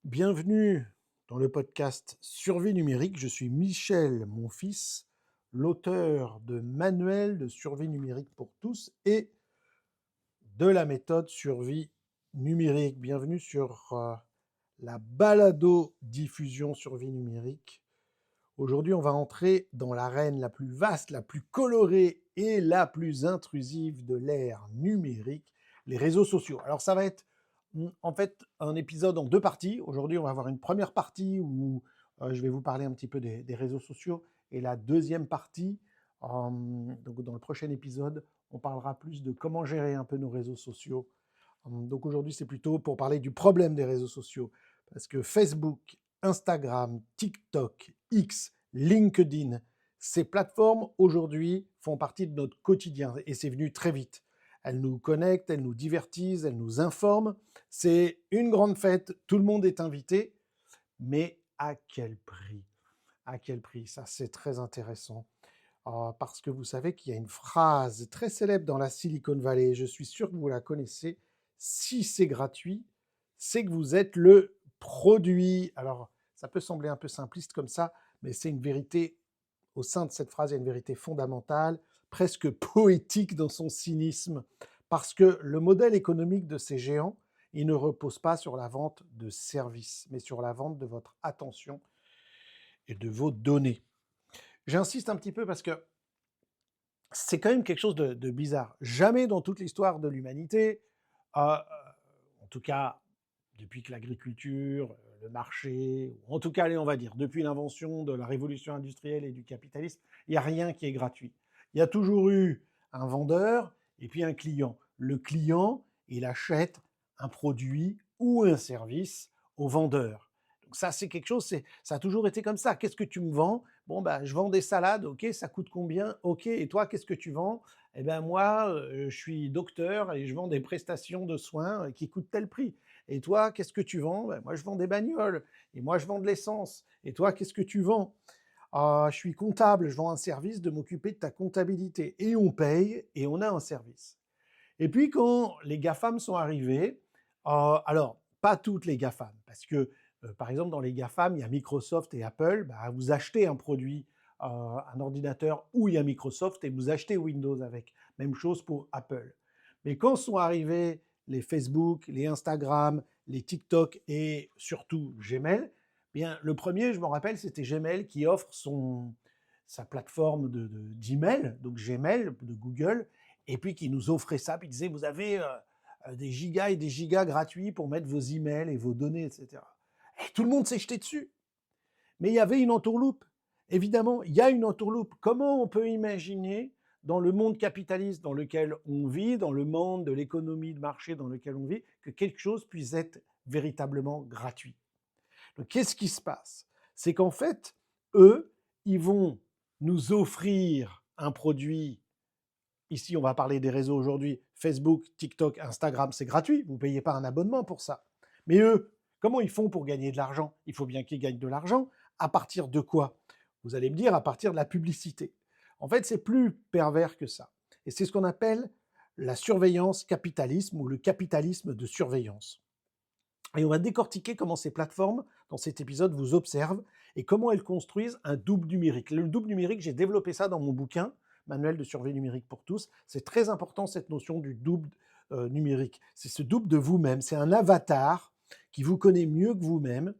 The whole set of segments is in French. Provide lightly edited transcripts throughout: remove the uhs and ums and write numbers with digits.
Bienvenue dans le podcast Survie numérique. Je suis Michel, mon fils, l'auteur de Manuel de survie numérique pour tous et de la méthode survie numérique. Bienvenue sur la balado-diffusion survie numérique. Aujourd'hui, on va entrer dans l'arène la plus vaste, la plus colorée et la plus intrusive de l'ère numérique, les réseaux sociaux. Alors, ça va être en fait un épisode en deux parties. Aujourd'hui, on va avoir une première partie où je vais vous parler un petit peu des réseaux sociaux et la deuxième partie, donc dans le prochain épisode, on parlera plus de comment gérer un peu nos réseaux sociaux. Donc aujourd'hui, c'est plutôt pour parler du problème des réseaux sociaux. Parce que Facebook, Instagram, TikTok, X, LinkedIn, ces plateformes aujourd'hui font partie de notre quotidien et c'est venu très vite. Elles nous connectent, elles nous divertissent, elles nous informent. C'est une grande fête, tout le monde est invité, mais à quel prix? À quel prix? Ça, c'est très intéressant. Parce que vous savez qu'il y a une phrase très célèbre dans la Silicon Valley, je suis sûr que vous la connaissez, si c'est gratuit, c'est que vous êtes le produit. Alors, ça peut sembler un peu simpliste comme ça, mais c'est une vérité, au sein de cette phrase, il y a une vérité fondamentale, presque poétique dans son cynisme, parce que le modèle économique de ces géants, il ne repose pas sur la vente de services, mais sur la vente de votre attention et de vos données. J'insiste un petit peu parce que c'est quand même quelque chose de bizarre. Jamais dans toute l'histoire de l'humanité, en tout cas depuis que l'agriculture, le marché, ou en tout cas, allez, on va dire, depuis l'invention de la révolution industrielle et du capitalisme, il n'y a rien qui est gratuit. Il y a toujours eu un vendeur et puis un client. Le client, il achète un produit ou un service au vendeur. Donc ça, c'est quelque chose, ça a toujours été comme ça. Qu'est-ce que tu me vends? Bon, bah, je vends des salades, ok, ça coûte combien? Ok, et toi, qu'est-ce que tu vends? Eh bien, moi, je suis docteur et je vends des prestations de soins qui coûtent tel prix. Et toi, qu'est-ce que tu vends? Ben, moi, je vends des bagnoles. Et moi, je vends de l'essence. Et toi, qu'est-ce que tu vends? Ah, je suis comptable, je vends un service de m'occuper de ta comptabilité. Et on paye et on a un service. Et puis, quand les GAFAM sont arrivés, alors, pas toutes les GAFAM, parce que, par exemple, dans les GAFAM, il y a Microsoft et Apple. Bah, vous achetez un produit, un ordinateur où il y a Microsoft et vous achetez Windows avec. Même chose pour Apple. Mais quand sont arrivés les Facebook, les Instagram, les TikTok et surtout Gmail, bien, le premier, je me rappelle, c'était Gmail qui offre sa plateforme d'email, donc Gmail de Google, et puis qui nous offrait ça, puis il disait, vous avez des gigas et des gigas gratuits pour mettre vos emails et vos données, etc. Et tout le monde s'est jeté dessus. Mais il y avait une entourloupe. Évidemment, il y a une entourloupe. Comment on peut imaginer, dans le monde capitaliste dans lequel on vit, dans le monde de l'économie de marché dans lequel on vit, que quelque chose puisse être véritablement gratuit? Donc, qu'est-ce qui se passe? C'est qu'en fait, eux, ils vont nous offrir un produit. Ici, on va parler des réseaux aujourd'hui. Facebook, TikTok, Instagram, c'est gratuit. Vous ne payez pas un abonnement pour ça. Mais eux, comment ils font pour gagner de l'argent? Il faut bien qu'ils gagnent de l'argent. À partir de quoi? Vous allez me dire, à partir de la publicité. En fait, c'est plus pervers que ça. Et c'est ce qu'on appelle la surveillance capitalisme ou le capitalisme de surveillance. Et on va décortiquer comment ces plateformes, dans cet épisode, vous observent et comment elles construisent un double numérique. Le double numérique, j'ai développé ça dans mon bouquin, Manuel de survie numérique pour tous. C'est très important, cette notion du double numérique. C'est ce double de vous-même. C'est un avatar qui vous connaît mieux que vous-même.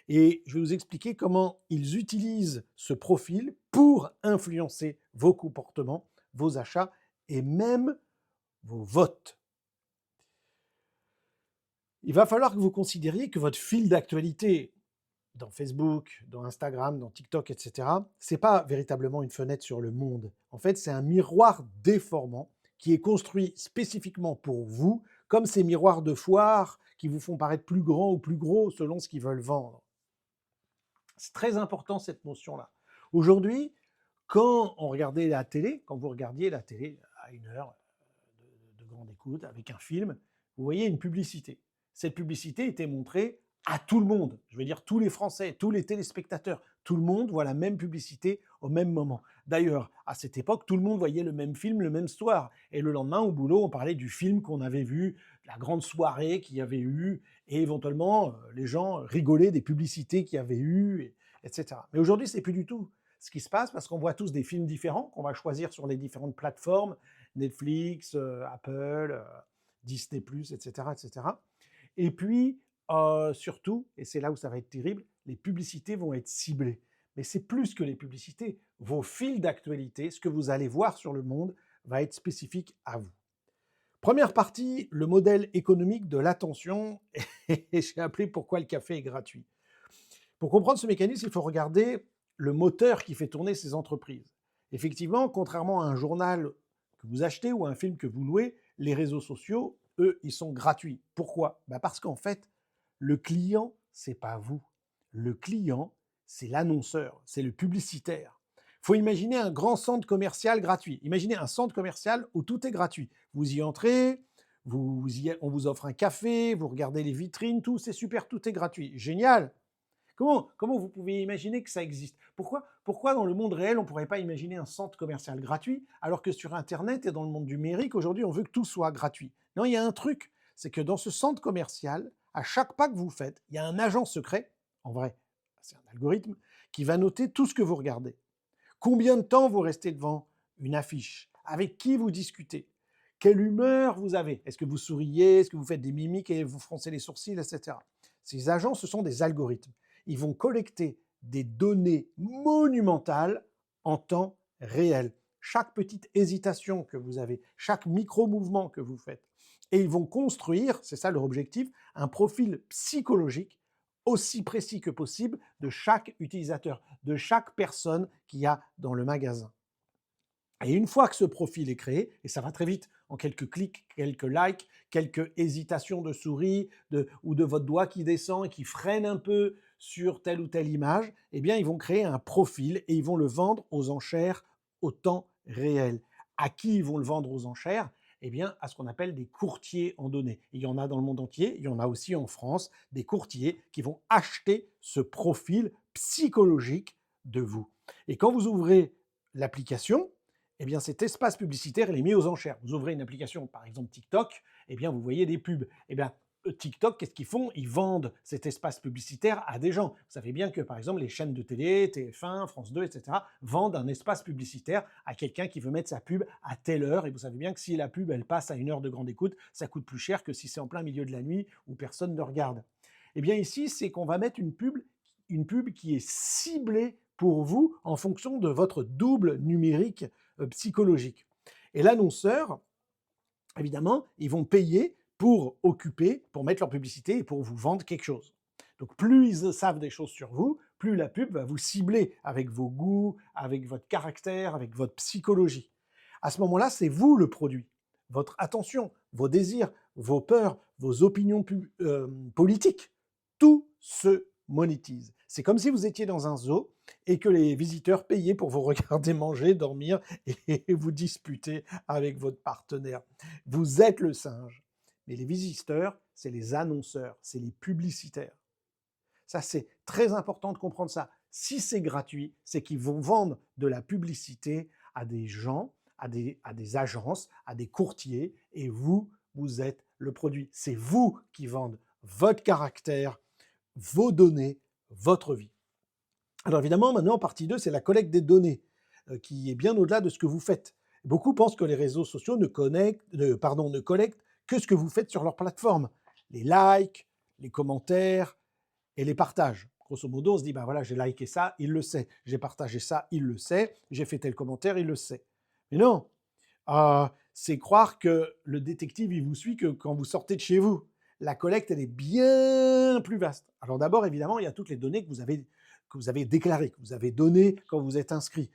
Et je vais vous expliquer comment ils utilisent ce profil pour influencer vos comportements, vos achats et même vos votes. Il va falloir que vous considériez que votre fil d'actualité dans Facebook, dans Instagram, dans TikTok, etc., c'est pas véritablement une fenêtre sur le monde. En fait, c'est un miroir déformant qui est construit spécifiquement pour vous, comme ces miroirs de foire qui vous font paraître plus grands ou plus gros selon ce qu'ils veulent vendre. C'est très important cette notion-là. Aujourd'hui, quand on regardait la télé, quand vous regardiez la télé à une heure de grande écoute avec un film, vous voyez une publicité. Cette publicité était montrée à tout le monde. Je veux dire tous les Français, tous les téléspectateurs, tout le monde voit la même publicité au même moment. D'ailleurs, à cette époque, tout le monde voyait le même film le même soir. Et le lendemain, au boulot, on parlait du film qu'on avait vu, la grande soirée qu'il y avait eu, et éventuellement, les gens rigolaient des publicités qu'il y avait eu, etc. Mais aujourd'hui, c'est plus du tout ce qui se passe parce qu'on voit tous des films différents qu'on va choisir sur les différentes plateformes, Netflix, Apple, Disney+, etc., etc. Et puis, surtout, et c'est là où ça va être terrible, les publicités vont être ciblées. Mais c'est plus que les publicités. Vos fils d'actualité, ce que vous allez voir sur le monde, va être spécifique à vous. Première partie, le modèle économique de l'attention. Et j'ai appelé pourquoi le café est gratuit. Pour comprendre ce mécanisme, il faut regarder le moteur qui fait tourner ces entreprises. Effectivement, contrairement à un journal que vous achetez ou un film que vous louez, les réseaux sociaux, eux, ils sont gratuits. Pourquoi? Parce qu'en fait, le client, c'est pas vous. Le client, c'est l'annonceur, c'est le publicitaire. Il faut imaginer un grand centre commercial gratuit. Imaginez un centre commercial où tout est gratuit. Vous y entrez, on vous offre un café, vous regardez les vitrines, tout, c'est super, tout est gratuit. Génial! Comment vous pouvez imaginer que ça existe? Pourquoi dans le monde réel, on ne pourrait pas imaginer un centre commercial gratuit, alors que sur Internet et dans le monde numérique, aujourd'hui, on veut que tout soit gratuit? Non, il y a un truc, c'est que dans ce centre commercial, à chaque pas que vous faites, il y a un agent secret, en vrai, c'est un algorithme, qui va noter tout ce que vous regardez. Combien de temps vous restez devant une affiche? Avec qui vous discutez? Quelle humeur vous avez? Est-ce que vous souriez? Est-ce que vous faites des mimiques et vous froncez les sourcils, etc. Ces agents, ce sont des algorithmes. Ils vont collecter des données monumentales en temps réel. Chaque petite hésitation que vous avez, chaque micro-mouvement que vous faites. Et ils vont construire, c'est ça leur objectif, un profil psychologique aussi précis que possible de chaque utilisateur, de chaque personne qu'il y a dans le magasin. Et une fois que ce profil est créé, et ça va très vite, en quelques clics, quelques likes, quelques hésitations de souris ou de votre doigt qui descend et qui freine un peu sur telle ou telle image, eh bien, ils vont créer un profil et ils vont le vendre aux enchères au temps réel. À qui ils vont le vendre aux enchères? Eh bien, à ce qu'on appelle des courtiers en données. Il y en a dans le monde entier, il y en a aussi en France, des courtiers qui vont acheter ce profil psychologique de vous. Et quand vous ouvrez l'application, eh bien, cet espace publicitaire, il est mis aux enchères. Vous ouvrez une application, par exemple TikTok, eh bien, vous voyez des pubs. Eh bien, TikTok, qu'est-ce qu'ils font? Ils vendent cet espace publicitaire à des gens. Vous savez bien que, par exemple, les chaînes de télé, TF1, France 2, etc., vendent un espace publicitaire à quelqu'un qui veut mettre sa pub à telle heure. Et vous savez bien que si la pub, elle passe à une heure de grande écoute, ça coûte plus cher que si c'est en plein milieu de la nuit où personne ne regarde. Eh bien, ici, c'est qu'on va mettre une pub qui est ciblée pour vous en fonction de votre double numérique psychologique. Et l'annonceur, évidemment, ils vont payer pour occuper, pour mettre leur publicité et pour vous vendre quelque chose. Donc plus ils savent des choses sur vous, plus la pub va vous cibler avec vos goûts, avec votre caractère, avec votre psychologie. À ce moment-là, c'est vous le produit. Votre attention, vos désirs, vos peurs, vos opinions politiques, tout se monétise. C'est comme si vous étiez dans un zoo et que les visiteurs payaient pour vous regarder manger, dormir et vous disputer avec votre partenaire. Vous êtes le singe. Mais les visiteurs, c'est les annonceurs, c'est les publicitaires. Ça, c'est très important de comprendre ça. Si c'est gratuit, c'est qu'ils vont vendre de la publicité à des gens, à des agences, à des courtiers, et vous, vous êtes le produit. C'est vous qui vendez votre caractère, vos données, votre vie. Alors évidemment, maintenant, partie 2, c'est la collecte des données, qui est bien au-delà de ce que vous faites. Beaucoup pensent que les réseaux sociaux ne collectent que ce que vous faites sur leur plateforme. Les likes, les commentaires et les partages. Grosso modo, on se dit, ben voilà, j'ai liké ça, il le sait. J'ai partagé ça, il le sait. J'ai fait tel commentaire, il le sait. Mais non, c'est croire que le détective, il vous suit que quand vous sortez de chez vous. La collecte, elle est bien plus vaste. Alors d'abord, évidemment, il y a toutes les données que vous avez déclarées, que vous avez données quand vous êtes inscrit.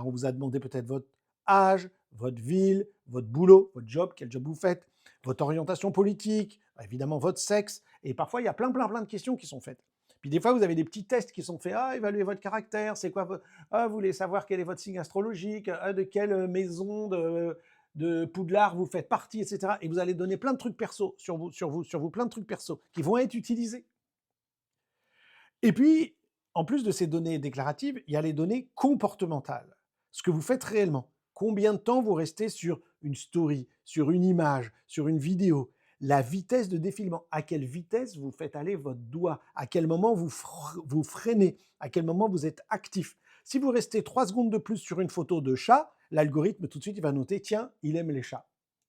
On vous a demandé peut-être votre âge, votre ville, votre boulot, votre job, quel job vous faites, votre orientation politique, évidemment votre sexe. Et parfois, il y a plein de questions qui sont faites. Puis des fois, vous avez des petits tests qui sont faits. Évaluez votre caractère, c'est quoi vous voulez savoir quel est votre signe astrologique, de quelle maison de Poudlard vous faites partie, etc. Et vous allez donner plein de trucs perso sur vous, plein de trucs perso qui vont être utilisés. Et puis, en plus de ces données déclaratives, il y a les données comportementales. Ce que vous faites réellement. Combien de temps vous restez sur une story, sur une image, sur une vidéo. La vitesse de défilement. À quelle vitesse vous faites aller votre doigt. À quel moment vous freinez. À quel moment vous êtes actif. Si vous restez 3 secondes de plus sur une photo de chat, l'algorithme tout de suite il va noter, tiens, il aime les chats.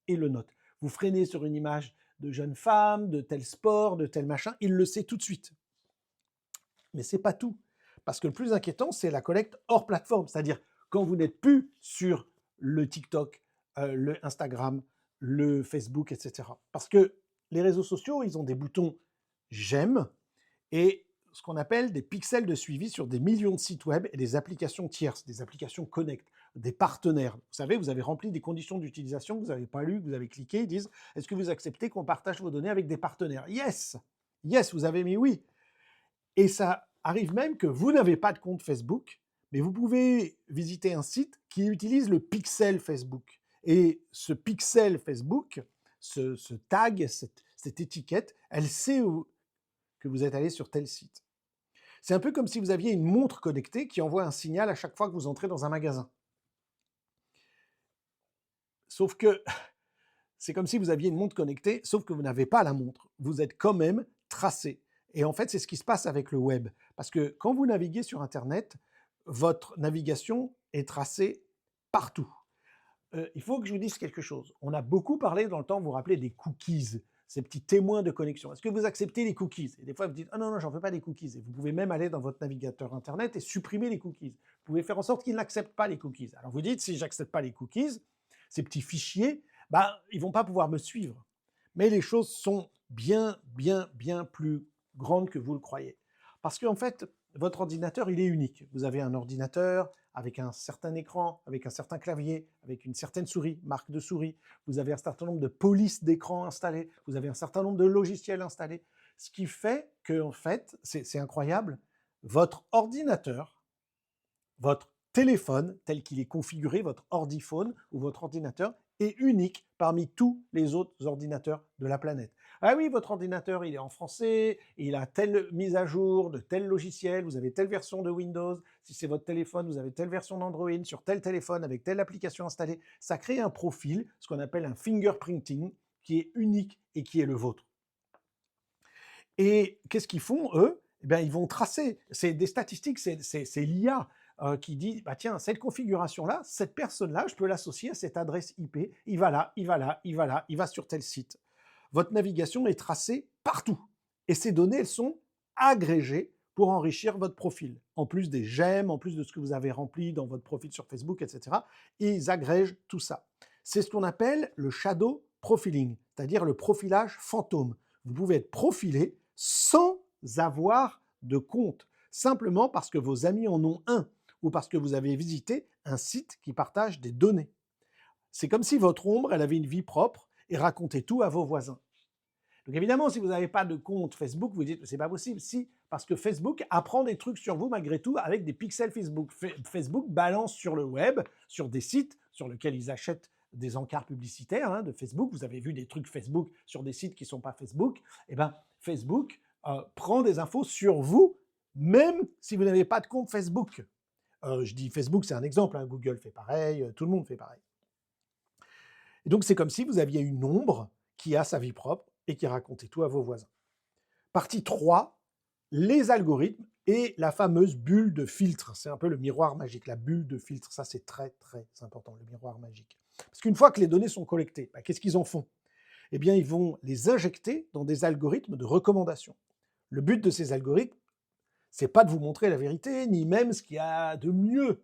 Et il le note. Vous freinez sur une image de jeune femme, de tel sport, de tel machin, il le sait tout de suite. Mais ce n'est pas tout. Parce que le plus inquiétant, c'est la collecte hors plateforme. C'est-à-dire quand vous n'êtes plus sur le TikTok, le Instagram, le Facebook, etc. Parce que les réseaux sociaux, ils ont des boutons j'aime et ce qu'on appelle des pixels de suivi sur des millions de sites web et des applications tierces, des applications connect, des partenaires. Vous savez, vous avez rempli des conditions d'utilisation que vous n'avez pas lues, que vous avez cliqué, ils disent est-ce que vous acceptez qu'on partage vos données avec des partenaires? Yes. Yes, vous avez mis oui. Et ça arrive même que vous n'avez pas de compte Facebook, mais vous pouvez visiter un site qui utilise le pixel Facebook. Et ce pixel Facebook, ce tag, cette étiquette, elle sait que vous êtes allé sur tel site. C'est un peu comme si vous aviez une montre connectée qui envoie un signal à chaque fois que vous entrez dans un magasin. Sauf que c'est comme si vous aviez une montre connectée, sauf que vous n'avez pas la montre. Vous êtes quand même tracé. Et en fait, c'est ce qui se passe avec le web. Parce que quand vous naviguez sur Internet, votre navigation est tracée partout. Il faut que je vous dise quelque chose. On a beaucoup parlé dans le temps, vous vous rappelez, des cookies, ces petits témoins de connexion. Est-ce que vous acceptez les cookies? Et des fois, vous dites, ah non, non, j'en veux pas des cookies. Et vous pouvez même aller dans votre navigateur Internet et supprimer les cookies. Vous pouvez faire en sorte qu'ils n'acceptent pas les cookies. Alors vous dites, si j'accepte pas les cookies, ces petits fichiers, ils vont pas pouvoir me suivre. Mais les choses sont bien, bien, bien plus grandes que vous le croyez. Parce qu'en fait, votre ordinateur, il est unique. Vous avez un ordinateur avec un certain écran, avec un certain clavier, avec une certaine souris, marque de souris. Vous avez un certain nombre de polices d'écran installées. Vous avez un certain nombre de logiciels installés. Ce qui fait que, en fait, c'est incroyable, votre ordinateur, votre téléphone tel qu'il est configuré, votre ordiphone ou votre ordinateur, est unique parmi tous les autres ordinateurs de la planète. Ah oui, votre ordinateur, il est en français, il a telle mise à jour de tel logiciel, vous avez telle version de Windows, si c'est votre téléphone, vous avez telle version d'Android sur tel téléphone avec telle application installée. Ça crée un profil, ce qu'on appelle un fingerprinting, qui est unique et qui est le vôtre. Et qu'est-ce qu'ils font, eux? Eh bien, ils vont tracer. C'est des statistiques, c'est l'IA qui dit, tiens, cette configuration-là, cette personne-là, je peux l'associer à cette adresse IP. Il va là, il va là, il va là, il va sur tel site. Votre navigation est tracée partout. Et ces données, elles sont agrégées pour enrichir votre profil. En plus des j'aime, en plus de ce que vous avez rempli dans votre profil sur Facebook, etc. Et ils agrègent tout ça. C'est ce qu'on appelle le shadow profiling, c'est-à-dire le profilage fantôme. Vous pouvez être profilé sans avoir de compte, simplement parce que vos amis en ont un ou parce que vous avez visité un site qui partage des données. C'est comme si votre ombre, elle avait une vie propre et racontait tout à vos voisins. Donc évidemment, si vous n'avez pas de compte Facebook, vous dites c'est pas possible. Si, parce que Facebook apprend des trucs sur vous malgré tout avec des pixels Facebook. Facebook balance sur le web, sur des sites sur lesquels ils achètent des encarts publicitaires de Facebook. Vous avez vu des trucs Facebook sur des sites qui ne sont pas Facebook. Eh bien, Facebook prend des infos sur vous, même si vous n'avez pas de compte Facebook. Je dis Facebook, c'est un exemple. Google fait pareil, tout le monde fait pareil. Et donc, c'est comme si vous aviez une ombre qui a sa vie propre et qui racontait tout à vos voisins. Partie 3, les algorithmes et la fameuse bulle de filtre. C'est un peu le miroir magique, la bulle de filtre. Ça, c'est très, très important, le miroir magique. Parce qu'une fois que les données sont collectées, qu'est-ce qu'ils en font? Eh bien, ils vont les injecter dans des algorithmes de recommandation. Le but de ces algorithmes, c'est pas de vous montrer la vérité, ni même ce qu'il y a de mieux.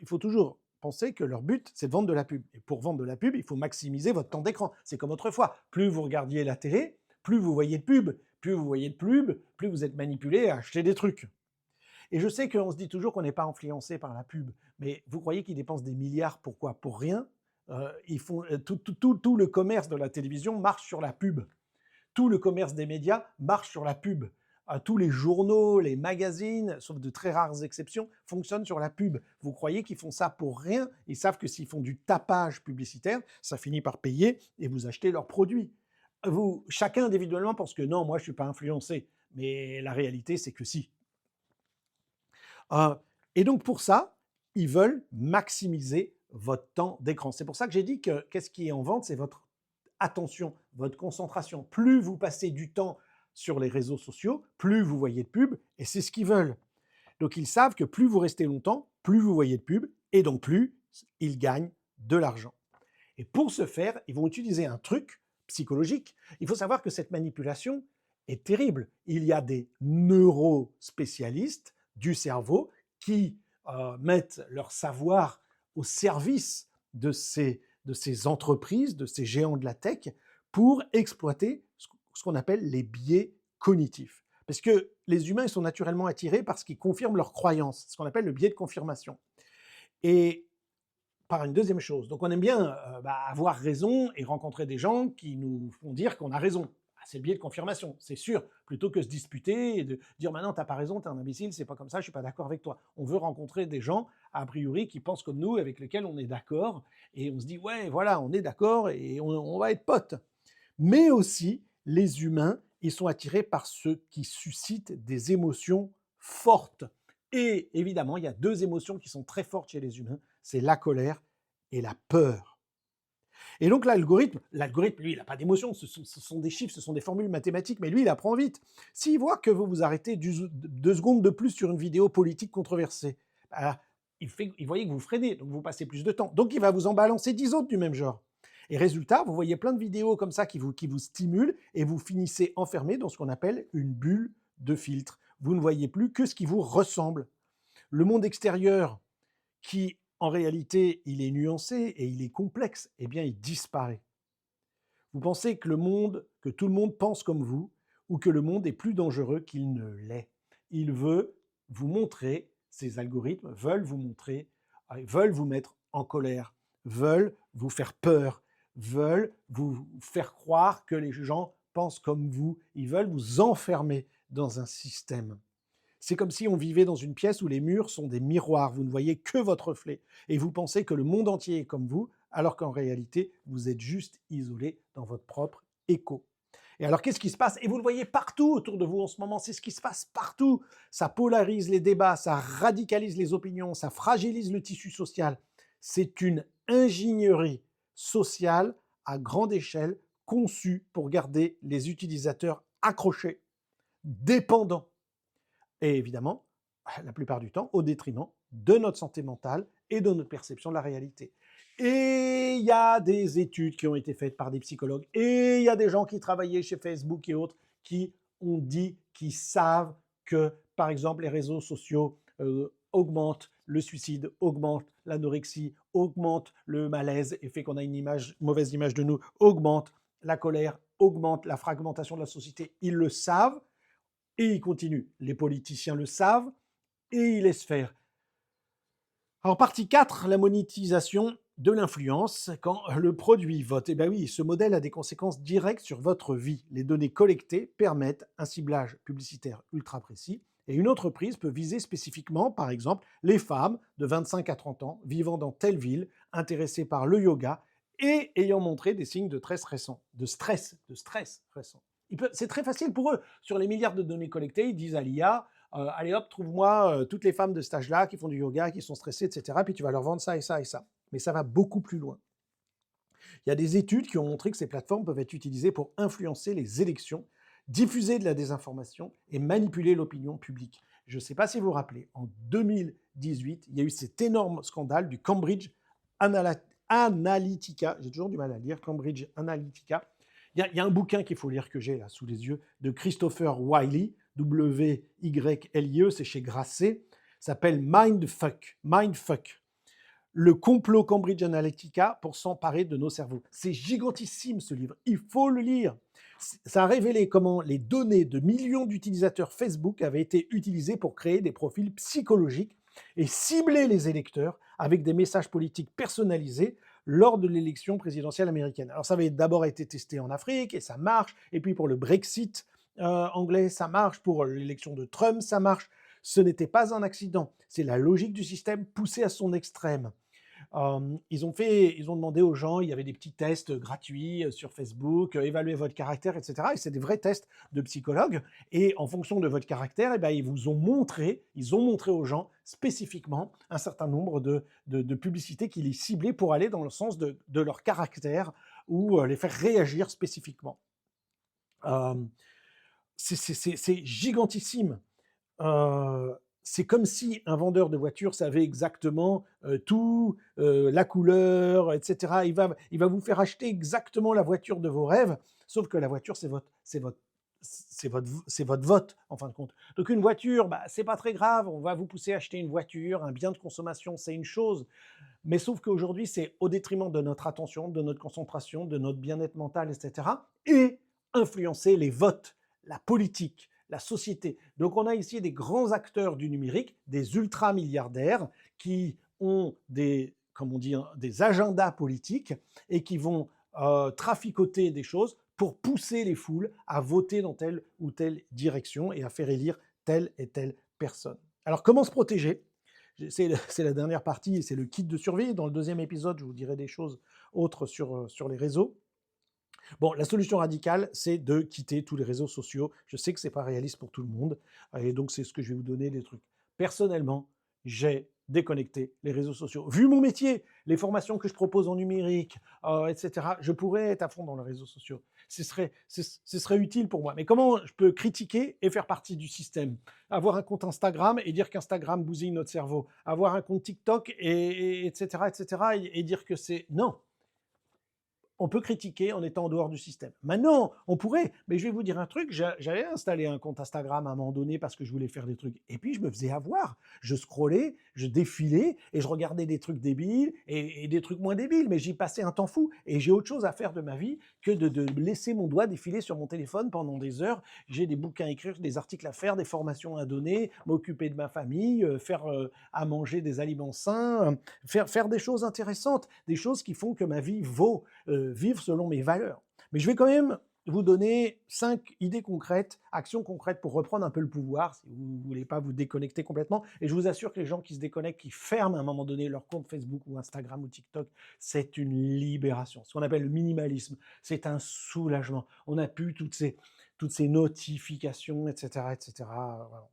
Il faut toujours penser que leur but, c'est de vendre de la pub. Et pour vendre de la pub, il faut maximiser votre temps d'écran. C'est comme autrefois. Plus vous regardiez la télé, plus vous voyez de pub. Plus vous voyez de pub, plus vous êtes manipulé à acheter des trucs. Et je sais qu'on se dit toujours qu'on n'est pas influencé par la pub, mais vous croyez qu'ils dépensent des milliards pour quoi? Pour rien. Tout le commerce de la télévision marche sur la pub. Tout le commerce des médias marche sur la pub. Tous les journaux, les magazines, sauf de très rares exceptions, fonctionnent sur la pub. Vous croyez qu'ils font ça pour rien? Ils savent que s'ils font du tapage publicitaire, ça finit par payer et vous achetez leurs produits. Chacun individuellement pense que non, moi je ne suis pas influencé. mais la réalité, c'est que si. Euh, et donc pour ça, ils veulent maximiser votre temps d'écran. C'est pour ça que j'ai dit que qu'est-ce qui est en vente, c'est votre attention, votre concentration. Plus vous passez du temps sur les réseaux sociaux, plus vous voyez de pubs, et c'est ce qu'ils veulent. Donc ils savent que plus vous restez longtemps, plus vous voyez de pubs, et donc plus ils gagnent de l'argent. Et pour ce faire, ils vont utiliser un truc psychologique. Il faut savoir que cette manipulation est terrible. Il y a des neurospécialistes du cerveau qui mettent leur savoir au service de ces entreprises, de ces géants de la tech, pour exploiter ce qu'on appelle les biais cognitifs. Parce que les humains ils sont naturellement attirés par ce qui confirme leurs croyances, ce qu'on appelle le biais de confirmation. Et par une deuxième chose. Donc on aime bien avoir raison et rencontrer des gens qui nous font dire qu'on a raison. C'est le biais de confirmation, c'est sûr, plutôt que se disputer et de dire maintenant t'as pas raison, t'es un imbécile, c'est pas comme ça, je suis pas d'accord avec toi. On veut rencontrer des gens a priori qui pensent comme nous, avec lesquels on est d'accord, et on se dit ouais voilà on est d'accord et on va être potes. Mais aussi les humains, ils sont attirés par ce qui suscite des émotions fortes. Et évidemment, il y a deux émotions qui sont très fortes chez les humains, c'est la colère et la peur. Et donc l'algorithme, lui, il n'a pas d'émotion, ce sont des chiffres, ce sont des formules mathématiques, mais lui, il apprend vite. S'il voit que vous vous arrêtez 2 secondes de plus sur une vidéo politique controversée, bah, il voyait que vous freinez, donc vous passez plus de temps. Donc il va vous en balancer 10 autres du même genre. Et résultat, vous voyez plein de vidéos comme ça qui vous stimulent et vous finissez enfermé dans ce qu'on appelle une bulle de filtre. Vous ne voyez plus que ce qui vous ressemble. Le monde extérieur, qui en réalité il est nuancé et il est complexe, eh bien il disparaît. Vous pensez que tout le monde pense comme vous, ou que le monde est plus dangereux qu'il ne l'est. Il veut vous montrer, ces algorithmes veulent vous montrer, veulent vous mettre en colère, veulent vous faire peur, veulent vous faire croire que les gens pensent comme vous, ils veulent vous enfermer dans un système. C'est comme si on vivait dans une pièce où les murs sont des miroirs, vous ne voyez que votre reflet, et vous pensez que le monde entier est comme vous, alors qu'en réalité, vous êtes juste isolé dans votre propre écho. Et alors, qu'est-ce qui se passe? Et vous le voyez partout autour de vous en ce moment, c'est ce qui se passe partout. Ça polarise les débats, ça radicalise les opinions, ça fragilise le tissu social. C'est une ingénierie sociale à grande échelle conçue pour garder les utilisateurs accrochés, dépendants. Et évidemment, la plupart du temps, au détriment de notre santé mentale et de notre perception de la réalité. Et il y a des études qui ont été faites par des psychologues, et il y a des gens qui travaillaient chez Facebook et autres qui ont dit qu'ils savent que, par exemple, les réseaux sociaux augmentent le suicide, augmentent l'anorexie, augmentent le malaise et fait qu'on a une mauvaise image de nous, augmentent la colère, augmentent la fragmentation de la société. Ils le savent. Et ils continuent. Les politiciens le savent et ils laissent faire. Alors, partie 4, la monétisation de l'influence quand le produit vote. Eh bien oui, ce modèle a des conséquences directes sur votre vie. Les données collectées permettent un ciblage publicitaire ultra précis et une entreprise peut viser spécifiquement, par exemple, les femmes de 25 à 30 ans vivant dans telle ville, intéressées par le yoga et ayant montré des signes de stress récents. C'est très facile pour eux. Sur les milliards de données collectées, ils disent à l'IA, allez hop, trouve-moi toutes les femmes de cet âge-là qui font du yoga, qui sont stressées, etc. Puis tu vas leur vendre ça et ça et ça. Mais ça va beaucoup plus loin. Il y a des études qui ont montré que ces plateformes peuvent être utilisées pour influencer les élections, diffuser de la désinformation et manipuler l'opinion publique. Je ne sais pas si vous vous rappelez, en 2018, il y a eu cet énorme scandale du Cambridge Analytica. J'ai toujours du mal à lire, Cambridge Analytica. Il y a un bouquin qu'il faut lire que j'ai là sous les yeux de Christopher Wylie, W-Y-L-I-E, c'est chez Grasset, s'appelle Mindfuck. Le complot Cambridge Analytica pour s'emparer de nos cerveaux. C'est gigantissime ce livre, il faut le lire. Ça a révélé comment les données de millions d'utilisateurs Facebook avaient été utilisées pour créer des profils psychologiques et cibler les électeurs avec des messages politiques personnalisés lors de l'élection présidentielle américaine. Alors ça avait d'abord été testé en Afrique et ça marche, et puis pour le Brexit anglais ça marche, pour l'élection de Trump ça marche. Ce n'était pas un accident, c'est la logique du système poussée à son extrême. Ils ont demandé aux gens, il y avait des petits tests gratuits sur Facebook, évaluer votre caractère, etc. Et c'est des vrais tests de psychologues. Et en fonction de votre caractère, eh ben, ils ont montré aux gens spécifiquement un certain nombre de publicités qui les ciblaient pour aller dans le sens de leur caractère ou les faire réagir spécifiquement. Euh, c'est gigantissime. Euh, c'est comme si un vendeur de voitures savait exactement tout, la couleur, etc. Il va vous faire acheter exactement la voiture de vos rêves, sauf que la voiture, c'est votre vote, en fin de compte. Donc une voiture, bah, c'est pas très grave, on va vous pousser à acheter une voiture, un bien de consommation, c'est une chose. Mais sauf qu'aujourd'hui, c'est au détriment de notre attention, de notre concentration, de notre bien-être mental, etc. Et influencer les votes, la politique, la société. Donc on a ici des grands acteurs du numérique, des ultra-milliardaires qui ont des, comme on dit, des agendas politiques et qui vont traficoter des choses pour pousser les foules à voter dans telle ou telle direction et à faire élire telle et telle personne. Alors comment se protéger? C'est la dernière partie, c'est le kit de survie. Dans le deuxième épisode, je vous dirai des choses autres sur les réseaux. Bon, la solution radicale, c'est de quitter tous les réseaux sociaux. Je sais que ce n'est pas réaliste pour tout le monde, et donc c'est ce que je vais vous donner, des trucs. Personnellement, j'ai déconnecté les réseaux sociaux. Vu mon métier, les formations que je propose en numérique, etc., je pourrais être à fond dans les réseaux sociaux. Ce serait utile pour moi. Mais comment je peux critiquer et faire partie du système? Avoir un compte Instagram et dire qu'Instagram bousille notre cerveau. Avoir un compte TikTok, etc., et dire que c'est... Non, on peut critiquer en étant en dehors du système. Maintenant, on pourrait, mais je vais vous dire un truc, j'avais installé un compte Instagram à un moment donné parce que je voulais faire des trucs, et puis je me faisais avoir. Je scrollais, je défilais, et je regardais des trucs débiles, et des trucs moins débiles, mais j'y passais un temps fou, et j'ai autre chose à faire de ma vie que de laisser mon doigt défiler sur mon téléphone pendant des heures. J'ai des bouquins à écrire, des articles à faire, des formations à donner, m'occuper de ma famille, faire à manger des aliments sains, faire des choses intéressantes, des choses qui font que ma vie vaut vivre selon mes valeurs. Mais je vais quand même vous donner 5 idées concrètes, actions concrètes pour reprendre un peu le pouvoir, si vous ne voulez pas vous déconnecter complètement. Et je vous assure que les gens qui se déconnectent, qui ferment à un moment donné leur compte Facebook ou Instagram ou TikTok, c'est une libération. Ce qu'on appelle le minimalisme, c'est un soulagement. On n'a plus toutes ces notifications, etc. etc. Voilà.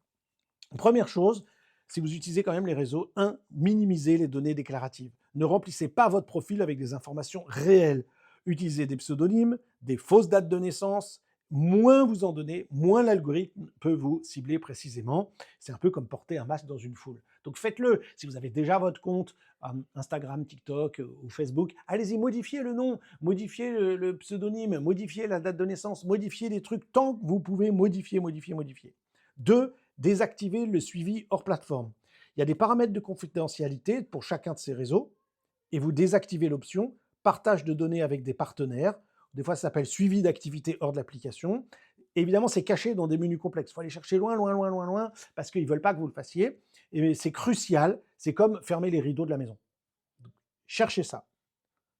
Première chose, si vous utilisez quand même les réseaux, 1, minimisez les données déclaratives. Ne remplissez pas votre profil avec des informations réelles. Utilisez des pseudonymes, des fausses dates de naissance. Moins vous en donnez, moins l'algorithme peut vous cibler précisément. C'est un peu comme porter un masque dans une foule. Donc faites-le. Si vous avez déjà votre compte Instagram, TikTok ou Facebook, allez-y, modifiez le nom, modifiez le pseudonyme, modifiez la date de naissance, modifiez les trucs tant que vous pouvez modifier. 2, désactiver le suivi hors plateforme. Il y a des paramètres de confidentialité pour chacun de ces réseaux et vous désactivez l'option partage de données avec des partenaires. Des fois, ça s'appelle suivi d'activité hors de l'application. Évidemment, c'est caché dans des menus complexes. Il faut aller chercher loin, parce qu'ils ne veulent pas que vous le fassiez. Et c'est crucial. C'est comme fermer les rideaux de la maison. Donc, cherchez ça.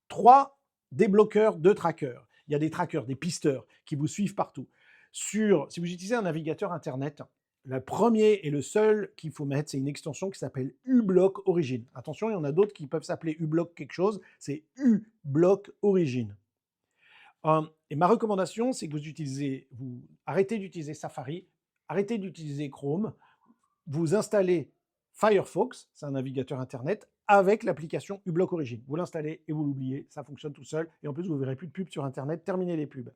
3, des bloqueurs de trackers. Il y a des trackers, des pisteurs qui vous suivent partout. Si vous utilisez un navigateur Internet, le premier et le seul qu'il faut mettre, c'est une extension qui s'appelle uBlock Origin. Attention, il y en a d'autres qui peuvent s'appeler uBlock quelque chose, c'est uBlock Origin. Et ma recommandation, c'est que vous arrêtez d'utiliser Safari, arrêtez d'utiliser Chrome, vous installez Firefox, c'est un navigateur Internet, avec l'application uBlock Origin. Vous l'installez et vous l'oubliez, ça fonctionne tout seul. Et en plus, vous ne verrez plus de pubs sur Internet, terminez les pubs.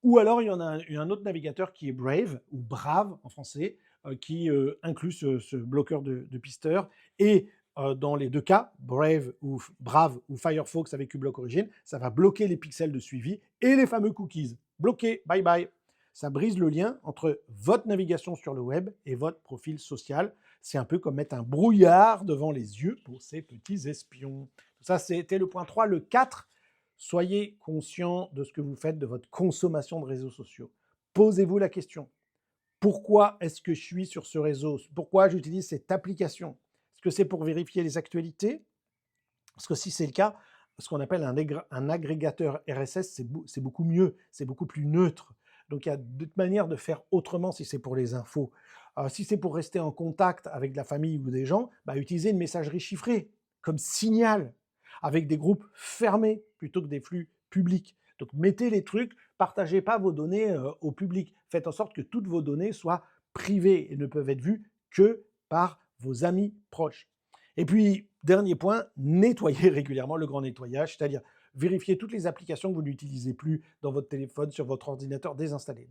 Ou alors, il y en a un autre navigateur qui est Brave, ou Brave en français, qui inclut ce bloqueur de pisteurs. Et dans les deux cas, Brave ou Firefox avec uBlock Origin, ça va bloquer les pixels de suivi et les fameux cookies. Bloqué, bye bye. Ça brise le lien entre votre navigation sur le web et votre profil social. C'est un peu comme mettre un brouillard devant les yeux pour ces petits espions. Ça, c'était le point 3. Le 4, soyez conscient de ce que vous faites, de votre consommation de réseaux sociaux. Posez-vous la question. Pourquoi est-ce que je suis sur ce réseau? Pourquoi j'utilise cette application? Est-ce que c'est pour vérifier les actualités? Parce que si c'est le cas, ce qu'on appelle un agrégateur RSS, c'est beaucoup mieux, c'est beaucoup plus neutre. Donc il y a d'autres manières de faire autrement si c'est pour les infos. Si c'est pour rester en contact avec de la famille ou des gens, utilisez une messagerie chiffrée. comme Signal, avec des groupes fermés plutôt que des flux publics. Donc mettez les trucs, partagez pas vos données au public. Faites en sorte que toutes vos données soient privées et ne peuvent être vues que par vos amis proches. Et puis, dernier point, nettoyez régulièrement, le grand nettoyage, c'est-à-dire vérifiez toutes les applications que vous n'utilisez plus dans votre téléphone, sur votre ordinateur, désinstaller,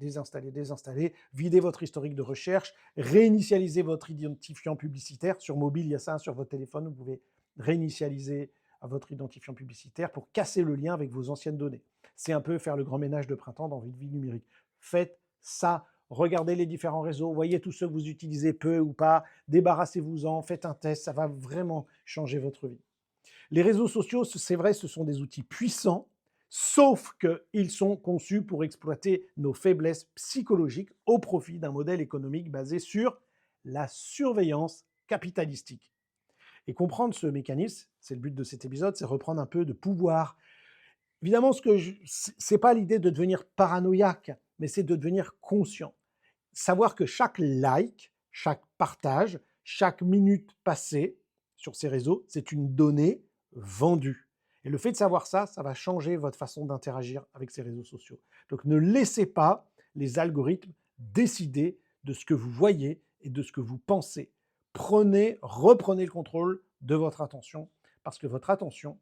videz votre historique de recherche, réinitialisez votre identifiant publicitaire. Sur mobile, il y a ça, sur votre téléphone, vous pouvez réinitialiser à votre identifiant publicitaire pour casser le lien avec vos anciennes données. C'est un peu faire le grand ménage de printemps dans votre vie numérique. Faites ça. Regardez les différents réseaux, voyez tous ceux que vous utilisez peu ou pas, débarrassez-vous-en, faites un test, ça va vraiment changer votre vie. Les réseaux sociaux, c'est vrai, ce sont des outils puissants, sauf qu'ils sont conçus pour exploiter nos faiblesses psychologiques au profit d'un modèle économique basé sur la surveillance capitalistique. Et comprendre ce mécanisme, c'est le but de cet épisode, c'est reprendre un peu de pouvoir. Évidemment, c'est pas l'idée de devenir paranoïaque, mais c'est de devenir conscient. Savoir que chaque like, chaque partage, chaque minute passée sur ces réseaux, c'est une donnée vendue. Et le fait de savoir ça, ça va changer votre façon d'interagir avec ces réseaux sociaux. Donc ne laissez pas les algorithmes décider de ce que vous voyez et de ce que vous pensez. Reprenez le contrôle de votre attention, parce que votre attention,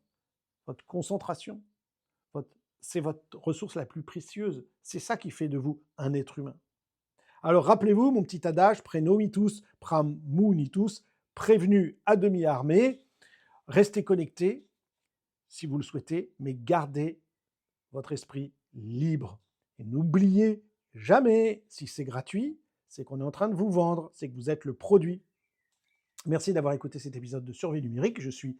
votre concentration, c'est votre ressource la plus précieuse. C'est ça qui fait de vous un être humain. Alors rappelez-vous mon petit adage, prenovitus pramunitus, prévenu à demi armé. Restez connectés si vous le souhaitez, mais gardez votre esprit libre. Et n'oubliez jamais, si c'est gratuit, c'est qu'on est en train de vous vendre, c'est que vous êtes le produit. Merci d'avoir écouté cet épisode de Survie numérique. Je suis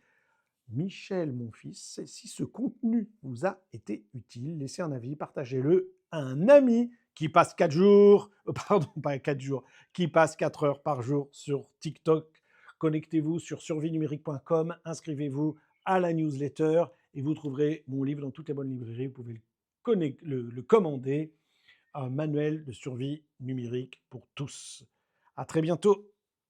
Michel, mon fils. Si ce contenu vous a été utile, laissez un avis, partagez-le à un ami qui passe 4 jours, pardon, pas 4 jours, qui passe 4 heures par jour sur TikTok. Connectez-vous sur survienumérique.com, inscrivez-vous à la newsletter et vous trouverez mon livre dans toutes les bonnes librairies. Vous pouvez le commander, un manuel de survie numérique pour tous. À très bientôt.